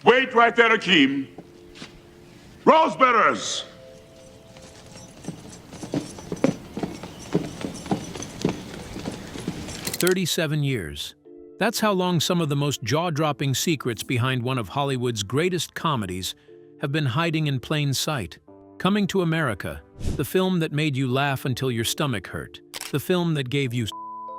Wait right there, Akeem. Rose bearers! 37 years. That's how long some of the most jaw-dropping secrets behind one of Hollywood's greatest comedies have been hiding in plain sight. Coming to America, the film that made you laugh until your stomach hurt, the film that gave you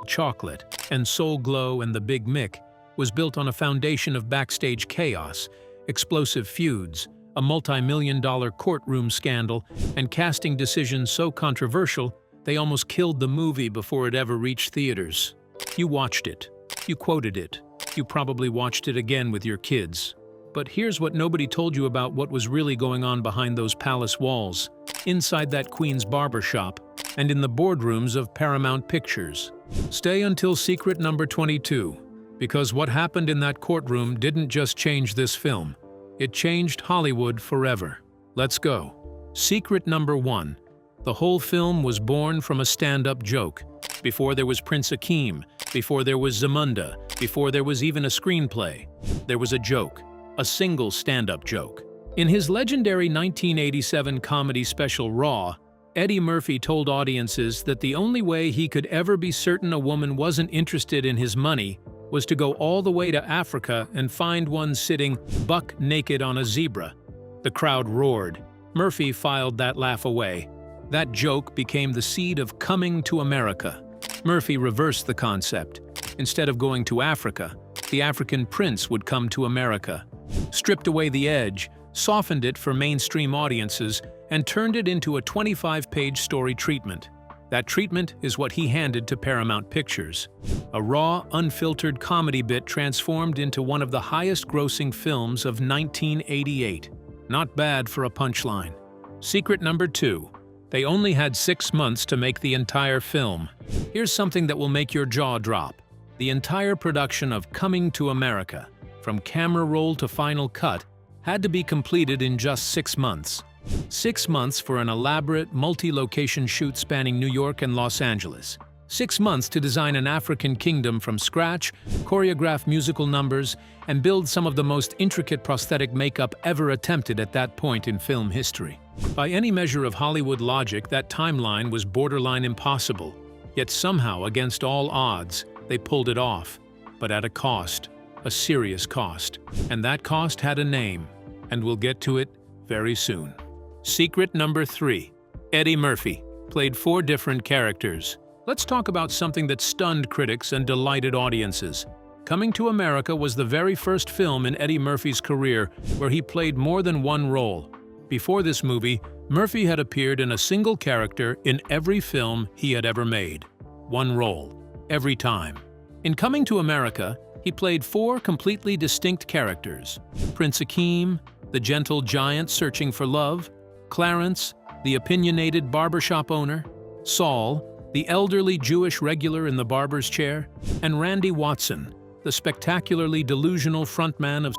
chocolate, and Soul Glo and the Big Mick, was built on a foundation of backstage chaos, explosive feuds, a multi-million-dollar courtroom scandal, and casting decisions so controversial they almost killed the movie before it ever reached theaters. You watched it. You quoted it. You probably watched it again with your kids. But here's what nobody told you about what was really going on behind those palace walls, inside that Queen's barbershop, and in the boardrooms of Paramount Pictures. Stay until secret number 22, because what happened in that courtroom didn't just change this film. It changed Hollywood forever. Let's go. Secret number 1. The whole film was born from a stand-up joke. Before there was Prince Akeem, before there was Zamunda, before there was even a screenplay, there was a joke, a single stand-up joke. In his legendary 1987 comedy special Raw, Eddie Murphy told audiences that the only way he could ever be certain a woman wasn't interested in his money was to go all the way to Africa and find one sitting buck naked on a zebra. The crowd roared. Murphy filed that laugh away. That joke became the seed of Coming to America. Murphy reversed the concept. Instead of going to Africa, the African prince would come to America, stripped away the edge, softened it for mainstream audiences, and turned it into a 25-page story treatment. That treatment is what he handed to Paramount Pictures. A raw, unfiltered comedy bit transformed into one of the highest-grossing films of 1988. Not bad for a punchline. Secret number 2. They only had 6 months to make the entire film. Here's something that will make your jaw drop. The entire production of Coming to America, from camera roll to final cut, had to be completed in just 6 months. 6 months for an elaborate, multi-location shoot spanning New York and Los Angeles. 6 months to design an African kingdom from scratch, choreograph musical numbers, and build some of the most intricate prosthetic makeup ever attempted at that point in film history. By any measure of Hollywood logic, that timeline was borderline impossible. Yet somehow, against all odds, they pulled it off. But at a cost, a serious cost. And that cost had a name, and we'll get to it very soon. Secret number 3. Eddie Murphy played 4 different characters. Let's talk about something that stunned critics and delighted audiences. Coming to America was the very first film in Eddie Murphy's career where he played more than one role. Before this movie, Murphy had appeared in a single character in every film he had ever made. One role, every time. In Coming to America, he played 4 completely distinct characters: Prince Akeem, the gentle giant searching for love; Clarence, the opinionated barbershop owner; Saul, the elderly Jewish regular in the barber's chair; and Randy Watson, the spectacularly delusional frontman of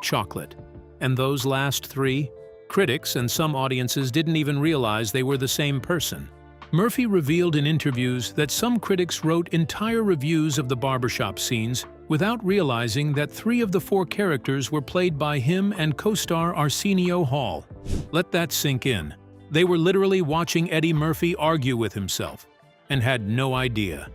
Chocolate. And those last 3? Critics and some audiences didn't even realize they were the same person. Murphy revealed in interviews that some critics wrote entire reviews of the barbershop scenes without realizing that 3 of the 4 characters were played by him and co-star Arsenio Hall. Let that sink in. They were literally watching Eddie Murphy argue with himself and had no idea.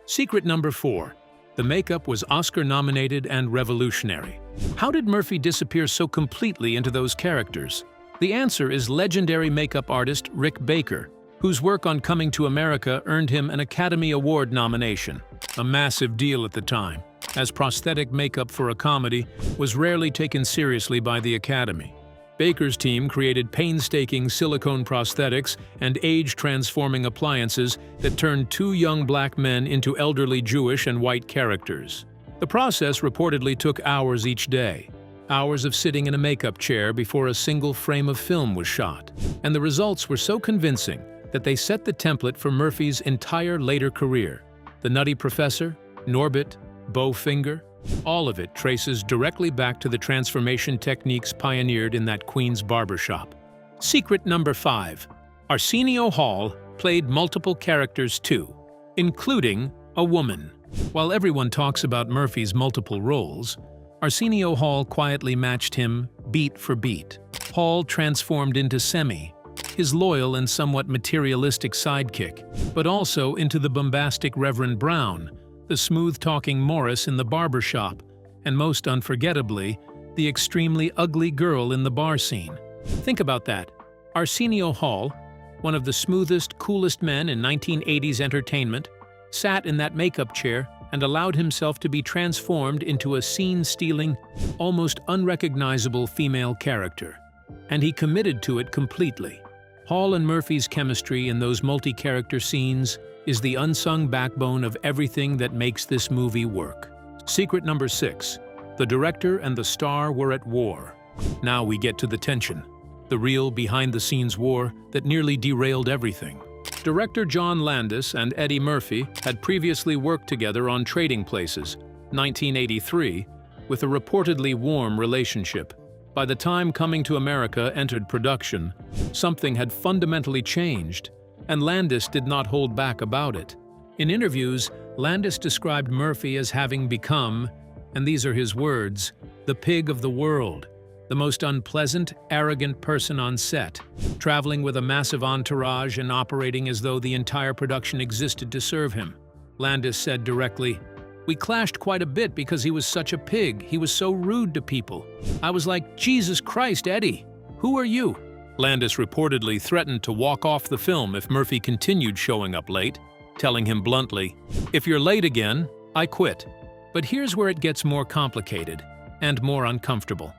Secret number 4. The makeup was Oscar-nominated and revolutionary. How did Murphy disappear so completely into those characters? The answer is legendary makeup artist Rick Baker, whose work on Coming to America earned him an Academy Award nomination. A massive deal at the time, as prosthetic makeup for a comedy was rarely taken seriously by the Academy. Baker's team created painstaking silicone prosthetics and age-transforming appliances that turned 2 young black men into elderly Jewish and white characters. The process reportedly took hours each day. Hours of sitting in a makeup chair before a single frame of film was shot. And the results were so convincing that they set the template for Murphy's entire later career. The Nutty Professor, Norbit, Bowfinger, all of it traces directly back to the transformation techniques pioneered in that Queen's barbershop. Secret number 5. Arsenio Hall played multiple characters too, including a woman. While everyone talks about Murphy's multiple roles, Arsenio Hall quietly matched him beat for beat. Hall transformed into Semi, his loyal and somewhat materialistic sidekick, but also into the bombastic Reverend Brown, the smooth-talking Morris in the barber shop, and most unforgettably, the extremely ugly girl in the bar scene. Think about that. Arsenio Hall, one of the smoothest, coolest men in 1980s entertainment, sat in that makeup chair and allowed himself to be transformed into a scene-stealing, almost unrecognizable female character. And he committed to it completely. Hall and Murphy's chemistry in those multi-character scenes is the unsung backbone of everything that makes this movie work. Secret number 6. The director and the star were at war. Now we get to the tension. The real behind-the-scenes war that nearly derailed everything. Director John Landis and Eddie Murphy had previously worked together on Trading Places, 1983, with a reportedly warm relationship. By the time Coming to America entered production, something had fundamentally changed, and Landis did not hold back about it. In interviews, Landis described Murphy as having become, and these are his words, the pig of the world, the most unpleasant, arrogant person on set, traveling with a massive entourage and operating as though the entire production existed to serve him. Landis said directly, "We clashed quite a bit because he was such a pig. He was so rude to people. I was like, Jesus Christ, Eddie, who are you?" Landis reportedly threatened to walk off the film if Murphy continued showing up late, telling him bluntly, "If you're late again, I quit." But here's where it gets more complicated and more uncomfortable.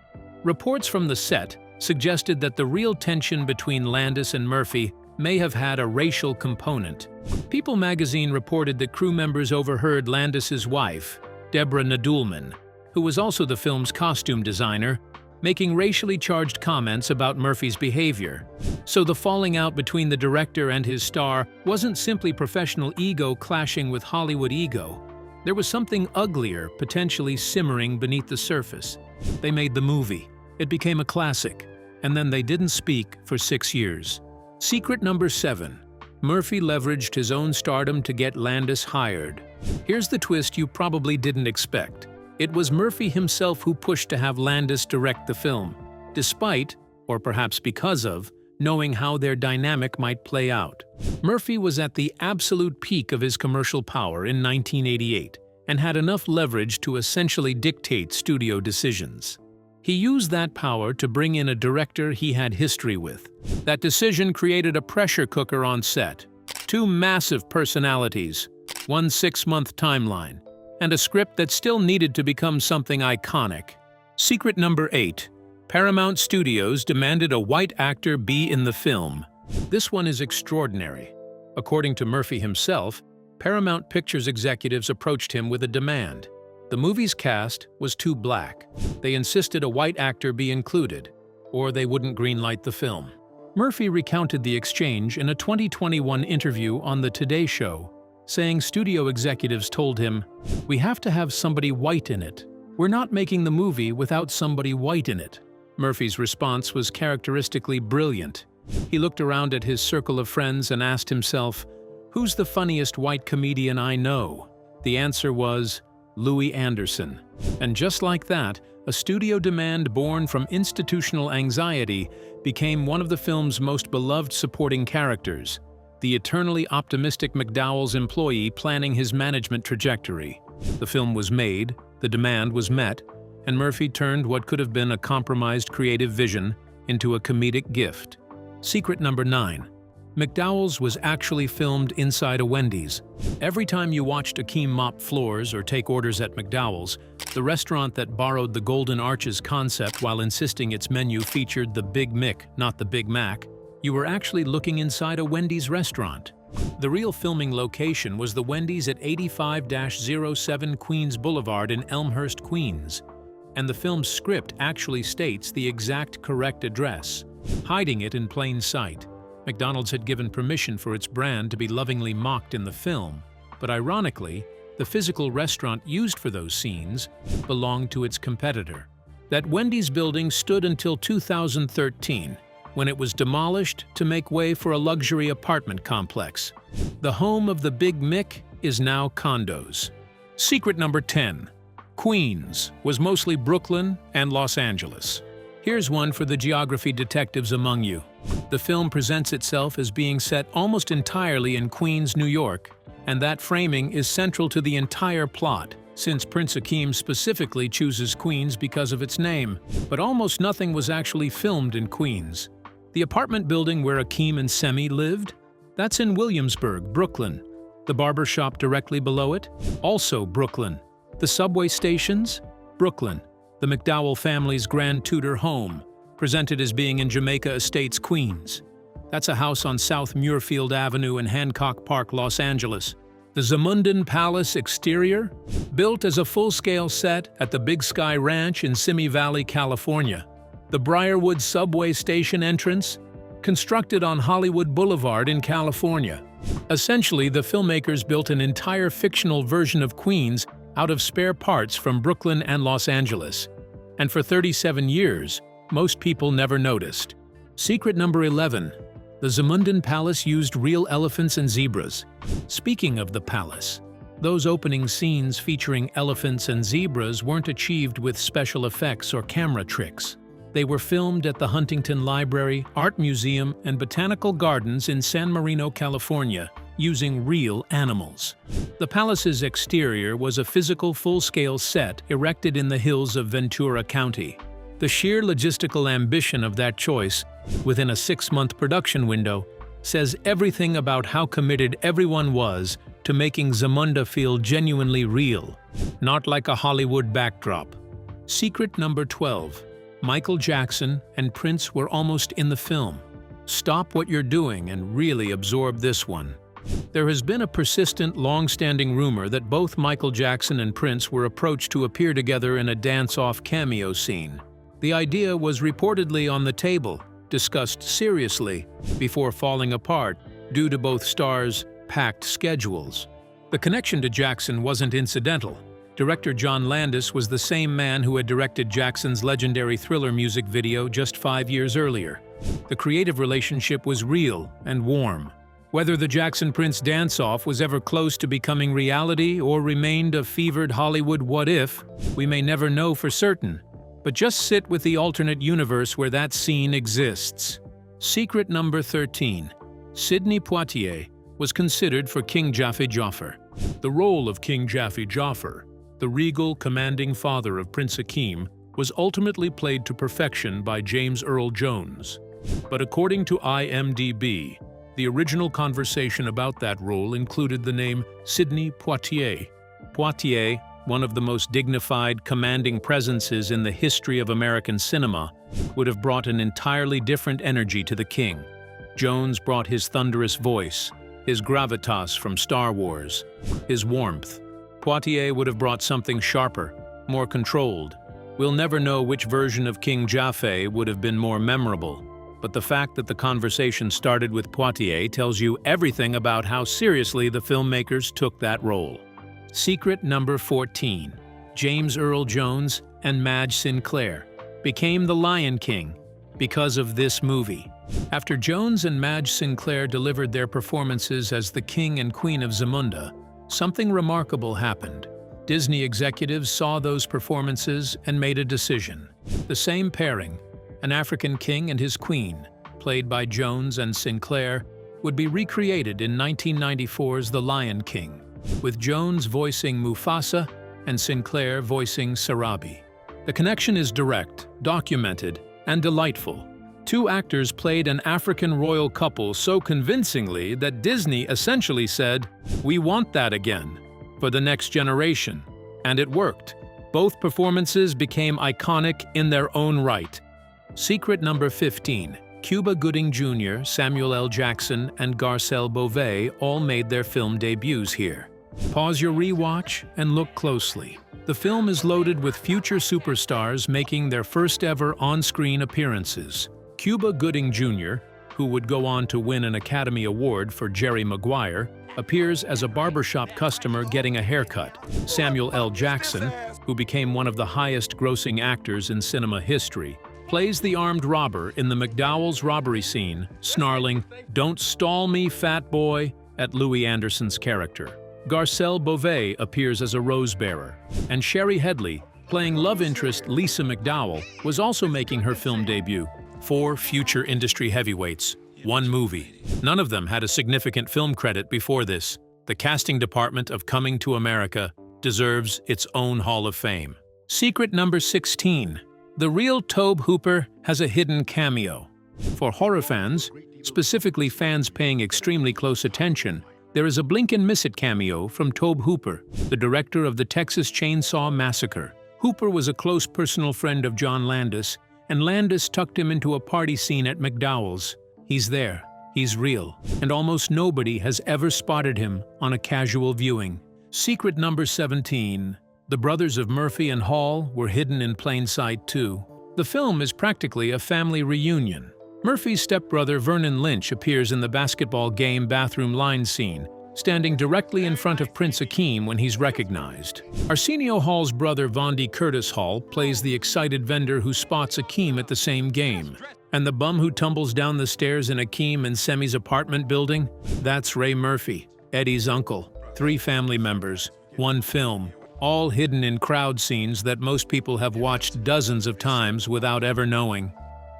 Reports from the set suggested that the real tension between Landis and Murphy may have had a racial component. People magazine reported that crew members overheard Landis's wife, Deborah Nadulman, who was also the film's costume designer, making racially charged comments about Murphy's behavior. So the falling out between the director and his star wasn't simply professional ego clashing with Hollywood ego. There was something uglier, potentially simmering beneath the surface. They made the movie. It became a classic. And then they didn't speak for 6 years. Secret number 7. Murphy leveraged his own stardom to get Landis hired. Here's the twist you probably didn't expect. It was Murphy himself who pushed to have Landis direct the film, despite, or perhaps because of, knowing how their dynamic might play out. Murphy was at the absolute peak of his commercial power in 1988 and had enough leverage to essentially dictate studio decisions. He used that power to bring in a director he had history with. That decision created a pressure cooker on set, 2 massive personalities, 1 6-month timeline, and a script that still needed to become something iconic. Secret number 8. Paramount Studios demanded a white actor be in the film. This one is extraordinary. According to Murphy himself, Paramount Pictures executives approached him with a demand. The movie's cast was too black. They insisted a white actor be included, or they wouldn't greenlight the film. Murphy recounted the exchange in a 2021 interview on The Today Show, saying studio executives told him, "We have to have somebody white in it. We're not making the movie without somebody white in it." Murphy's response was characteristically brilliant. He looked around at his circle of friends and asked himself, "Who's the funniest white comedian I know?" The answer was Louis Anderson. And just like that, a studio demand born from institutional anxiety became one of the film's most beloved supporting characters, the eternally optimistic McDowell's employee planning his management trajectory. The film was made, the demand was met, and Murphy turned what could have been a compromised creative vision into a comedic gift. Secret number 9. McDowell's was actually filmed inside a Wendy's. Every time you watched Akeem mop floors or take orders at McDowell's, the restaurant that borrowed the Golden Arches concept while insisting its menu featured the Big Mick, not the Big Mac, you were actually looking inside a Wendy's restaurant. The real filming location was the Wendy's at 85-07 Queens Boulevard in Elmhurst, Queens. And the film's script actually states the exact correct address, hiding it in plain sight. McDonald's had given permission for its brand to be lovingly mocked in the film, but ironically, the physical restaurant used for those scenes belonged to its competitor. That Wendy's building stood until 2013, when it was demolished to make way for a luxury apartment complex. The home of the Big Mick is now condos. Secret number 10. Queens was mostly Brooklyn and Los Angeles. Here's one for the geography detectives among you. The film presents itself as being set almost entirely in Queens, New York, and that framing is central to the entire plot, since Prince Akeem specifically chooses Queens because of its name. But almost nothing was actually filmed in Queens. The apartment building where Akeem and Semi lived? That's in Williamsburg, Brooklyn. The barber shop directly below it? Also Brooklyn. The subway stations? Brooklyn. The McDowell family's Grand Tudor home, presented as being in Jamaica Estates, Queens. That's a house on South Muirfield Avenue in Hancock Park, Los Angeles. The Zamundan Palace exterior? Built as a full-scale set at the Big Sky Ranch in Simi Valley, California. The Briarwood subway station entrance? Constructed on Hollywood Boulevard in California. Essentially, the filmmakers built an entire fictional version of Queens out of spare parts from Brooklyn and Los Angeles. And for 37 years, most people never noticed. Secret number 11. The Zamundan Palace used real elephants and zebras. Speaking of the palace, those opening scenes featuring elephants and zebras weren't achieved with special effects or camera tricks. They were filmed at the Huntington Library, Art Museum, and Botanical Gardens in San Marino, California, using real animals. The palace's exterior was a physical full-scale set erected in the hills of Ventura County. The sheer logistical ambition of that choice, within a 6-month production window, says everything about how committed everyone was to making Zamunda feel genuinely real, not like a Hollywood backdrop. Secret number 12. Michael Jackson and Prince were almost in the film. Stop what you're doing and really absorb this one. There has been a persistent, long-standing rumor that both Michael Jackson and Prince were approached to appear together in a dance-off cameo scene. The idea was reportedly on the table, discussed seriously, before falling apart due to both stars' packed schedules. The connection to Jackson wasn't incidental. Director John Landis was the same man who had directed Jackson's legendary Thriller music video just 5 years earlier. The creative relationship was real and warm. Whether the Jackson-Prince dance-off was ever close to becoming reality or remained a fevered Hollywood what-if, we may never know for certain. But just sit with the alternate universe where that scene exists. Secret number 13. Sidney Poitier was considered for King Jaffe Joffer. The role of King Jaffe Joffer, the regal, commanding father of Prince Akeem, was ultimately played to perfection by James Earl Jones. But according to IMDb, the original conversation about that role included the name Sidney Poitier. Poitier, one of the most dignified, commanding presences in the history of American cinema, would have brought an entirely different energy to the king. Jones brought his thunderous voice, his gravitas from Star Wars, his warmth. Poitier would have brought something sharper, more controlled. We'll never know which version of King Jaffe would have been more memorable. But the fact that the conversation started with Poitier tells you everything about how seriously the filmmakers took that role. Secret number 14. James Earl Jones and Madge Sinclair became the Lion King because of this movie. After Jones and Madge Sinclair delivered their performances as the King and Queen of Zamunda, something remarkable happened. Disney executives saw those performances and made a decision. The same pairing, an African king and his queen, played by Jones and Sinclair, would be recreated in 1994's The Lion King, with Jones voicing Mufasa and Sinclair voicing Sarabi. The connection is direct, documented, and delightful. Two actors played an African royal couple so convincingly that Disney essentially said, "We want that again," for the next generation. And it worked. Both performances became iconic in their own right. Secret number 15. Cuba Gooding Jr., Samuel L. Jackson, and Garcelle Beauvais all made their film debuts here. Pause your rewatch and look closely. The film is loaded with future superstars making their first ever on-screen appearances. Cuba Gooding Jr., who would go on to win an Academy Award for Jerry Maguire, appears as a barbershop customer getting a haircut. Samuel L. Jackson, who became one of the highest-grossing actors in cinema history, plays the armed robber in the McDowell's robbery scene, snarling, "Don't stall me, fat boy," at Louis Anderson's character. Garcelle Beauvais appears as a rose-bearer, and Sherry Headley, playing love interest Lisa McDowell, was also making her film debut. 4 future industry heavyweights, 1 movie. None of them had a significant film credit before this. The casting department of Coming to America deserves its own Hall of Fame. Secret number 16. The real Tobe Hooper has a hidden cameo. For horror fans, specifically fans paying extremely close attention, there is a blink-and-miss-it cameo from Tobe Hooper, the director of the Texas Chainsaw Massacre. Hooper was a close personal friend of John Landis, and Landis tucked him into a party scene at McDowell's. He's there, he's real, and almost nobody has ever spotted him on a casual viewing. Secret number 17. The brothers of Murphy and Hall were hidden in plain sight too. The film is practically a family reunion. Murphy's stepbrother Vernon Lynch appears in the basketball game bathroom line scene, standing directly in front of Prince Akeem when he's recognized. Arsenio Hall's brother Vondi Curtis Hall plays the excited vendor who spots Akeem at the same game. And the bum who tumbles down the stairs in Akeem and Semi's apartment building? That's Ray Murphy, Eddie's uncle. 3 family members, 1 film, all hidden in crowd scenes that most people have watched dozens of times without ever knowing.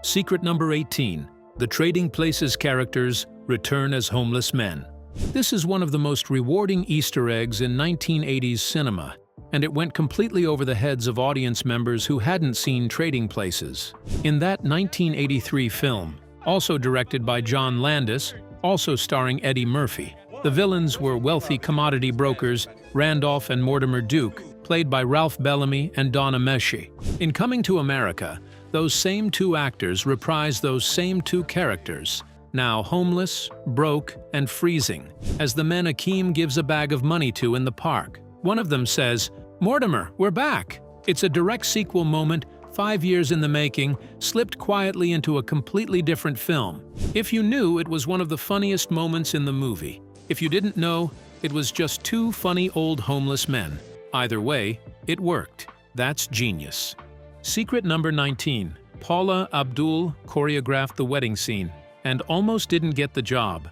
Secret number 18. The Trading Places characters return as homeless men. This is one of the most rewarding Easter eggs in 1980s cinema, and it went completely over the heads of audience members who hadn't seen Trading Places. In that 1983 film, also directed by John Landis, also starring Eddie Murphy, the villains were wealthy commodity brokers Randolph and Mortimer Duke, played by Ralph Bellamy and Donna Meshi. In Coming to America, those same 2 actors reprise those same 2 characters, now homeless, broke, and freezing, as the men Akeem gives a bag of money to in the park. One of them says, "Mortimer, we're back." It's a direct sequel moment, 5 years in the making, slipped quietly into a completely different film. If you knew, it was one of the funniest moments in the movie. If you didn't know, it was just 2 funny old homeless men. Either way, it worked. That's genius. Secret number 19. Paula Abdul choreographed the wedding scene and almost didn't get the job.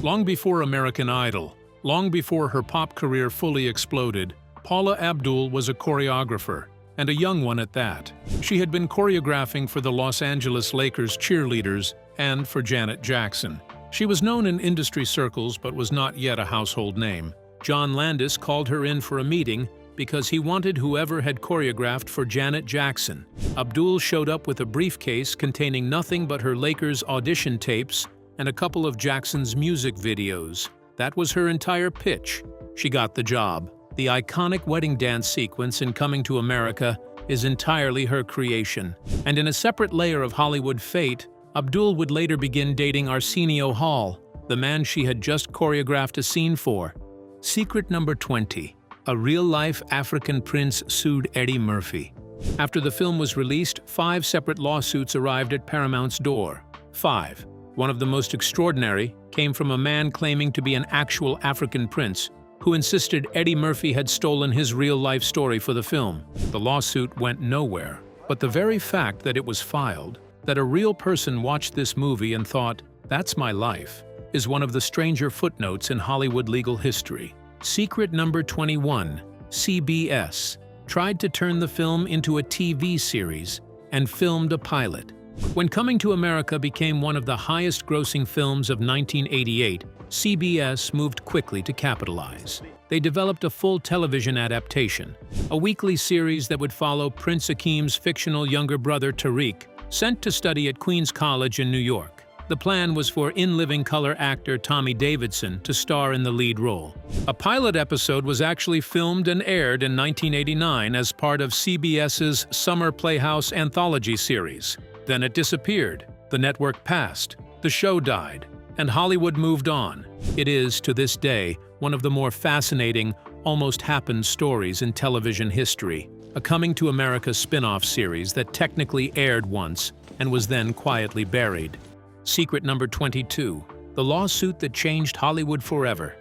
Long before American Idol, long before her pop career fully exploded, Paula Abdul was a choreographer, and a young one at that. She had been choreographing for the Los Angeles Lakers cheerleaders and for Janet Jackson. She was known in industry circles but was not yet a household name. John Landis called her in for a meeting because he wanted whoever had choreographed for Janet Jackson. Abdul showed up with a briefcase containing nothing but her Lakers audition tapes and a couple of Jackson's music videos. That was her entire pitch. She got the job. The iconic wedding dance sequence in Coming to America is entirely her creation. And in a separate layer of Hollywood fate, Abdul would later begin dating Arsenio Hall, the man she had just choreographed a scene for. Secret number 20. A real-life African prince sued Eddie Murphy. After the film was released, 5 separate lawsuits arrived at Paramount's door. 5. One of the most extraordinary came from a man claiming to be an actual African prince, who insisted Eddie Murphy had stolen his real-life story for the film. The lawsuit went nowhere, but the very fact that it was filed, that a real person watched this movie and thought, "That's my life," is one of the stranger footnotes in Hollywood legal history. Secret number 21. CBS tried to turn the film into a TV series and filmed a pilot. When Coming to America became one of the highest-grossing films of 1988, CBS moved quickly to capitalize. They developed a full television adaptation, a weekly series that would follow Prince Akeem's fictional younger brother Tariq, sent to study at Queens College in New York. The plan was for in-living color actor Tommy Davidson to star in the lead role. A pilot episode was actually filmed and aired in 1989 as part of CBS's Summer Playhouse anthology series. Then it disappeared, the network passed, the show died, and Hollywood moved on. It is, to this day, one of the more fascinating, almost happened stories in television history. A Coming to America spin-off series that technically aired once and was then quietly buried. Secret number 22. The lawsuit that changed Hollywood forever.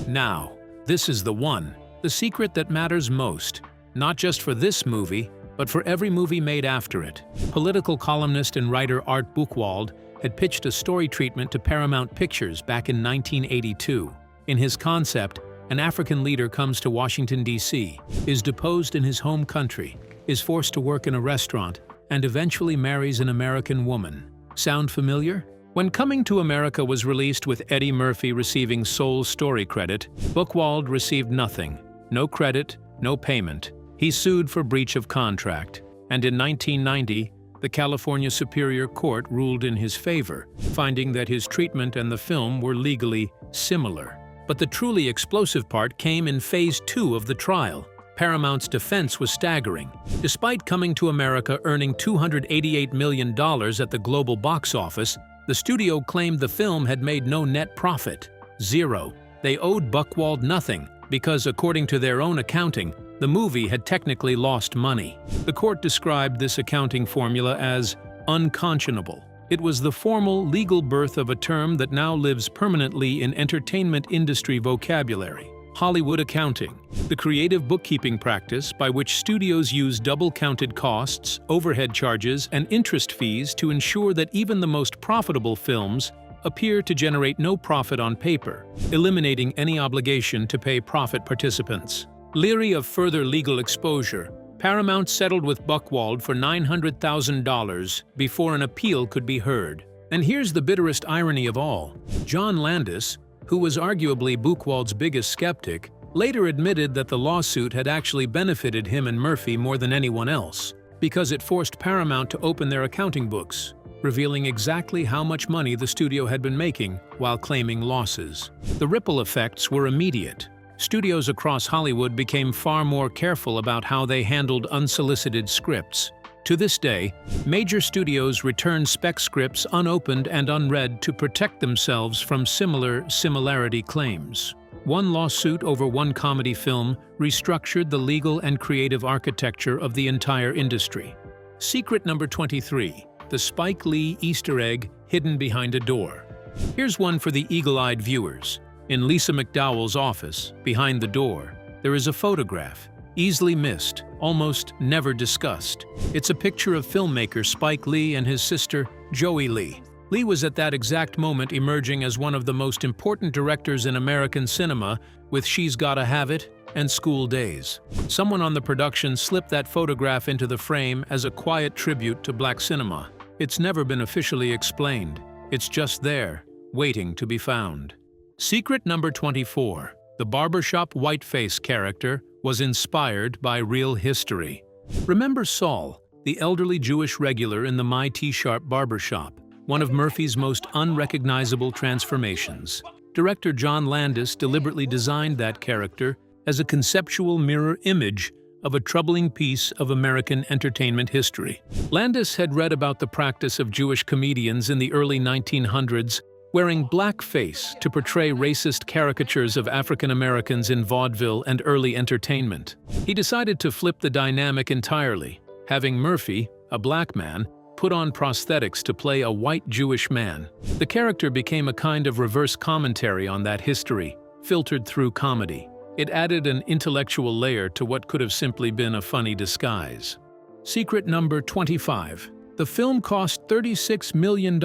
Now, this is the one. The secret that matters most. Not just for this movie, but for every movie made after it. Political columnist and writer Art Buchwald had pitched a story treatment to Paramount Pictures back in 1982. In his concept, an African leader comes to Washington, D.C., is deposed in his home country, is forced to work in a restaurant, and eventually marries an American woman. Sound familiar? When Coming to America was released with Eddie Murphy receiving sole story credit, Buchwald received nothing. No credit, no payment. He sued for breach of contract. And in 1990, the California Superior Court ruled in his favor, finding that his treatment and the film were legally similar. But the truly explosive part came in Phase 2 of the trial. Paramount's defense was staggering. Despite Coming to America earning $288 million at the global box office, the studio claimed the film had made no net profit. Zero. They owed Buchwald nothing, because according to their own accounting, the movie had technically lost money. The court described this accounting formula as unconscionable. It was the formal legal birth of a term that now lives permanently in entertainment industry vocabulary: Hollywood accounting, the creative bookkeeping practice by which studios use double-counted costs, overhead charges, and interest fees to ensure that even the most profitable films appear to generate no profit on paper, eliminating any obligation to pay profit participants. Leery of further legal exposure, Paramount settled with Buchwald for $900,000 before an appeal could be heard. And here's the bitterest irony of all. John Landis, who was arguably Buchwald's biggest skeptic, later admitted that the lawsuit had actually benefited him and Murphy more than anyone else, because it forced Paramount to open their accounting books, revealing exactly how much money the studio had been making while claiming losses. The ripple effects were immediate. Studios across Hollywood became far more careful about how they handled unsolicited scripts. To this day, major studios return spec scripts unopened and unread to protect themselves from similarity claims. One lawsuit over one comedy film restructured the legal and creative architecture of the entire industry. Secret number 23, the Spike Lee Easter egg hidden behind a door. Here's one for the eagle-eyed viewers. In Lisa McDowell's office, behind the door, there is a photograph, easily missed, almost never discussed. It's a picture of filmmaker Spike Lee and his sister, Joey Lee. Lee was at that exact moment emerging as one of the most important directors in American cinema with She's Gotta Have It and School Days. Someone on the production slipped that photograph into the frame as a quiet tribute to black cinema. It's never been officially explained. It's just there, waiting to be found. Secret number 24. The barbershop whiteface character was inspired by real history. Remember Saul, the elderly Jewish regular in the My T-Sharp barbershop, one of Murphy's most unrecognizable transformations. Director John Landis deliberately designed that character as a conceptual mirror image of a troubling piece of American entertainment history. Landis had read about the practice of Jewish comedians in the early 1900s wearing blackface to portray racist caricatures of African Americans in vaudeville and early entertainment. He decided to flip the dynamic entirely, having Murphy, a black man, put on prosthetics to play a white Jewish man. The character became a kind of reverse commentary on that history, filtered through comedy. It added an intellectual layer to what could have simply been a funny disguise. Secret number 25. The film cost $36 million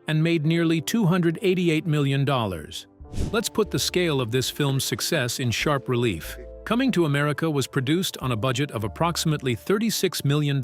and made nearly $288 million. Let's put the scale of this film's success in sharp relief. Coming to America was produced on a budget of approximately $36 million,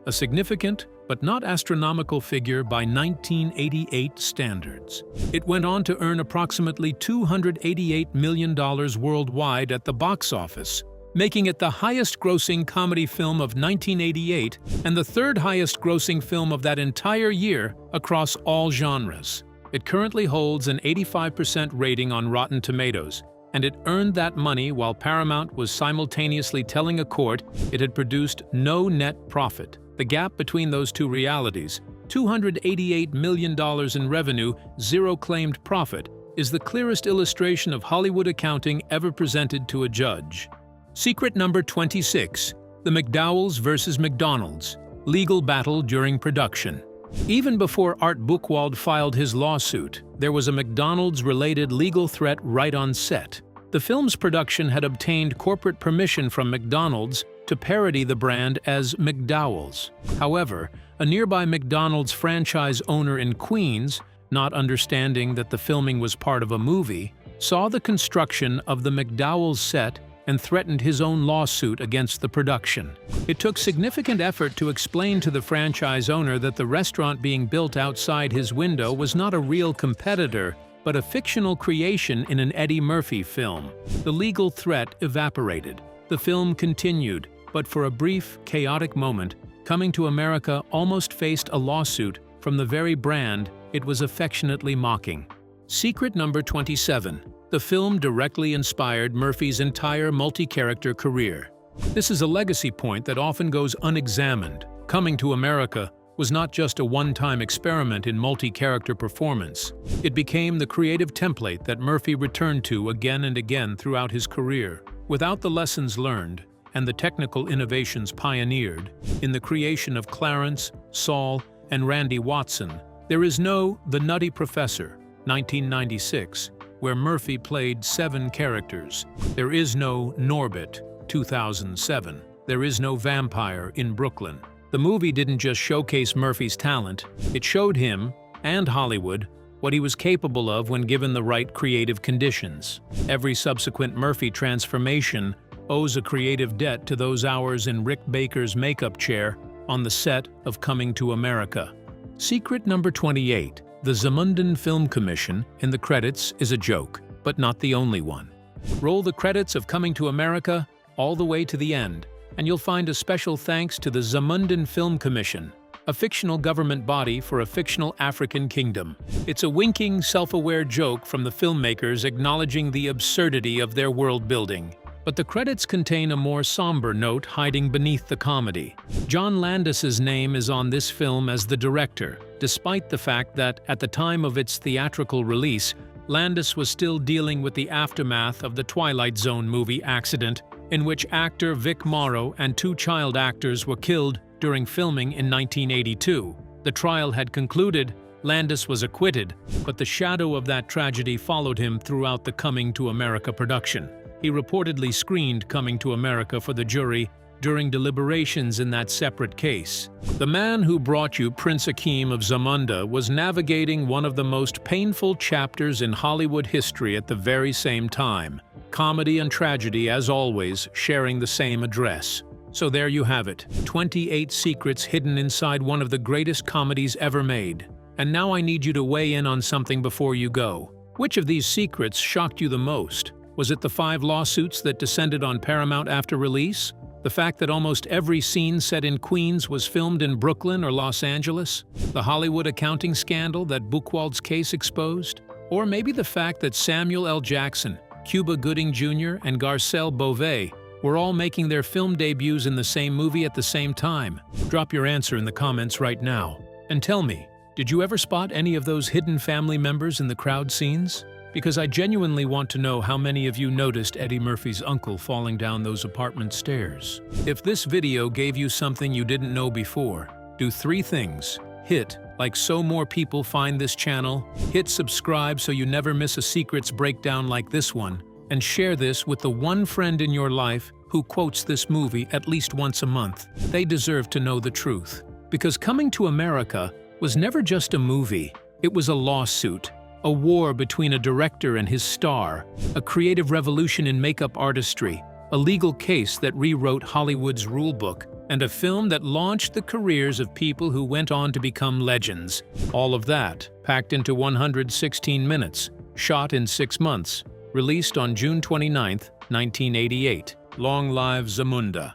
a significant but not astronomical figure by 1988 standards. It went on to earn approximately $288 million worldwide at the box office, making it the highest-grossing comedy film of 1988 and the third highest-grossing film of that entire year across all genres. It currently holds an 85% rating on Rotten Tomatoes, and it earned that money while Paramount was simultaneously telling a court it had produced no net profit. The gap between those two realities, $288 million in revenue, zero claimed profit, is the clearest illustration of Hollywood accounting ever presented to a judge. Secret number 26. The McDowells versus McDonald's. Legal battle during production. Even before Art Buchwald filed his lawsuit, there was a McDonald's-related legal threat right on set. The film's production had obtained corporate permission from McDonald's to parody the brand as McDowell's. However, a nearby McDonald's franchise owner in Queens, not understanding that the filming was part of a movie, saw the construction of the McDowell's set and threatened his own lawsuit against the production. It took significant effort to explain to the franchise owner that the restaurant being built outside his window was not a real competitor, but a fictional creation in an Eddie Murphy film. The legal threat evaporated. The film continued, but for a brief, chaotic moment, Coming to America almost faced a lawsuit from the very brand it was affectionately mocking. Secret number 27. The film directly inspired Murphy's entire multi-character career. This is a legacy point that often goes unexamined. Coming to America was not just a one-time experiment in multi-character performance. It became the creative template that Murphy returned to again and again throughout his career. Without the lessons learned and the technical innovations pioneered in the creation of Clarence, Saul, and Randy Watson, there is no The Nutty Professor, 1996, where Murphy played 7 characters. There is no Norbit, 2007. There is no Vampire in Brooklyn. The movie didn't just showcase Murphy's talent, it showed him, and Hollywood, what he was capable of when given the right creative conditions. Every subsequent Murphy transformation owes a creative debt to those hours in Rick Baker's makeup chair on the set of Coming to America. Secret number 28. The Zamundan Film Commission in the credits is a joke, but not the only one. Roll the credits of Coming to America all the way to the end, and you'll find a special thanks to the Zamundan Film Commission, a fictional government body for a fictional African kingdom. It's a winking, self-aware joke from the filmmakers acknowledging the absurdity of their world building. But the credits contain a more somber note hiding beneath the comedy. John Landis's name is on this film as the director, despite the fact that, at the time of its theatrical release, Landis was still dealing with the aftermath of the Twilight Zone movie accident, in which actor Vic Morrow and 2 child actors were killed during filming in 1982. The trial had concluded, Landis was acquitted, but the shadow of that tragedy followed him throughout the Coming to America production. He reportedly screened Coming to America for the jury during deliberations in that separate case. The man who brought you Prince Akeem of Zamunda was navigating one of the most painful chapters in Hollywood history at the very same time. Comedy and tragedy, as always, sharing the same address. So there you have it, 28 secrets hidden inside one of the greatest comedies ever made. And now I need you to weigh in on something before you go. Which of these secrets shocked you the most? Was it the 5 lawsuits that descended on Paramount after release? The fact that almost every scene set in Queens was filmed in Brooklyn or Los Angeles? The Hollywood accounting scandal that Buchwald's case exposed? Or maybe the fact that Samuel L. Jackson, Cuba Gooding Jr., and Garcelle Beauvais were all making their film debuts in the same movie at the same time? Drop your answer in the comments right now. And tell me, did you ever spot any of those hidden family members in the crowd scenes? Because I genuinely want to know how many of you noticed Eddie Murphy's uncle falling down those apartment stairs. If this video gave you something you didn't know before, do 3 things. Hit like so more people find this channel, hit subscribe so you never miss a secrets breakdown like this one, and share this with the one friend in your life who quotes this movie at least once a month. They deserve to know the truth. Because Coming to America was never just a movie, it was a lawsuit. A war between a director and his star, a creative revolution in makeup artistry, a legal case that rewrote Hollywood's rulebook, and a film that launched the careers of people who went on to become legends. All of that packed into 116 minutes, shot in 6 months, released on June 29, 1988. Long live Zamunda!